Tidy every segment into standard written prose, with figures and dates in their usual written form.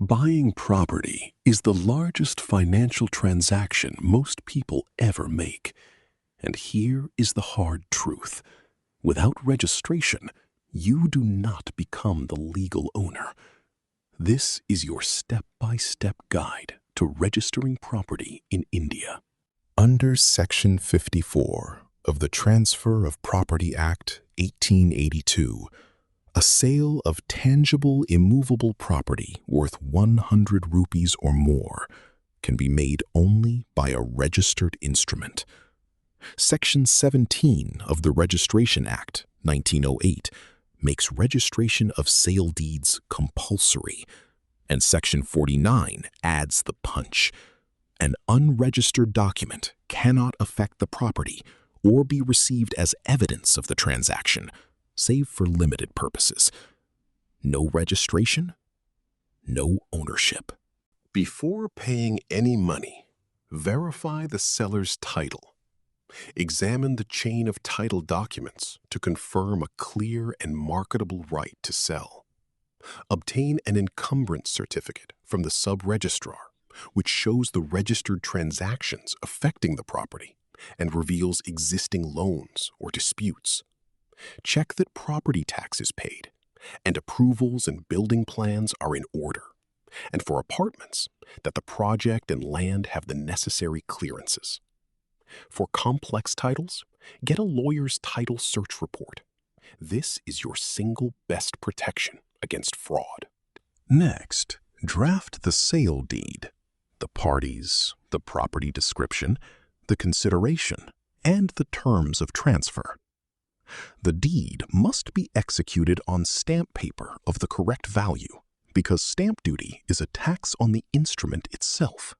Buying property is the largest financial transaction most people ever make. And here is the hard truth. Without registration, you do not become the legal owner. This is your step-by-step guide to registering property in India. Under Section 54 of the Transfer of Property Act 1882, a sale of tangible immovable property worth 100 rupees or more can be made only by a registered instrument. Section 17 of the Registration Act 1908 makes registration of sale deeds compulsory, and Section 49 adds the punch. An unregistered document cannot affect the property or be received as evidence of the transaction, save for limited purposes. No registration, no ownership. Before paying any money, verify the seller's title. Examine the chain of title documents to confirm a clear and marketable right to sell. Obtain an encumbrance certificate from the Sub-Registrar, which shows the registered transactions affecting the property and reveals existing loans or disputes. Check that property tax is paid and approvals and building plans are in order, and for apartments, that the project and land have the necessary clearances. For complex titles, get a lawyer's title search report. This is your single best protection against fraud. Next, draft the sale deed, the parties, the property description, the consideration, and the terms of transfer. The deed must be executed on stamp paper of the correct value because stamp duty is a tax on the instrument itself.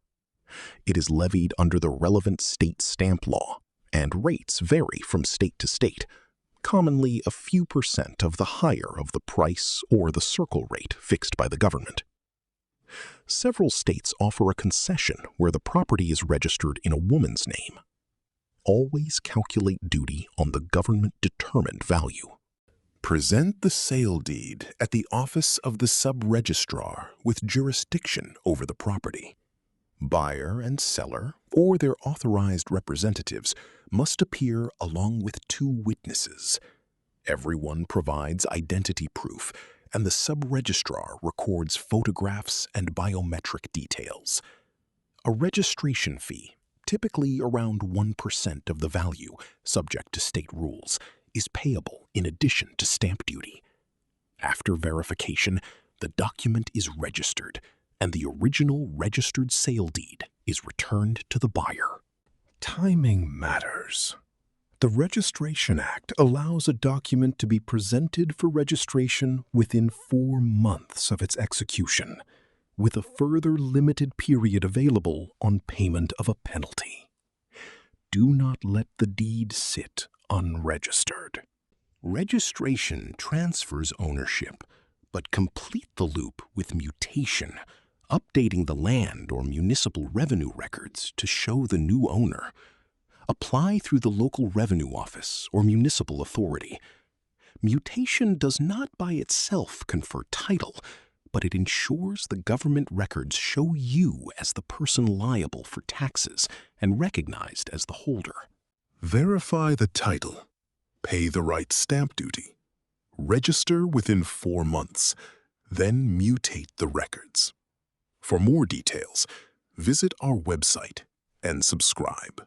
It is levied under the relevant state stamp law, and rates vary from state to state, commonly a few % of the higher of the price or the circle rate fixed by the government. Several states offer a concession where the property is registered in a woman's name. Always calculate duty on the government-determined value. Present the sale deed at the office of the Sub-Registrar with jurisdiction over the property. Buyer and seller, or their authorized representatives, must appear along with 2 witnesses. Everyone provides identity proof, and the Sub-Registrar records photographs and biometric details. A registration fee, typically around 1% of the value, subject to state rules, is payable in addition to stamp duty. After verification, the document is registered, and the original registered sale deed is returned to the buyer. Timing matters. The Registration Act allows a document to be presented for registration within 4 months of its execution, with a further limited period available on payment of a penalty. Do not let the deed sit unregistered. Registration transfers ownership, but complete the loop with mutation, updating the land or municipal revenue records to show the new owner. Apply through the local revenue office or municipal authority. Mutation does not by itself confer title, but it ensures the government records show you as the person liable for taxes and recognized as the holder. Verify the title. Pay the right stamp duty. Register within 4 months, then mutate the records. For more details, visit our website and subscribe.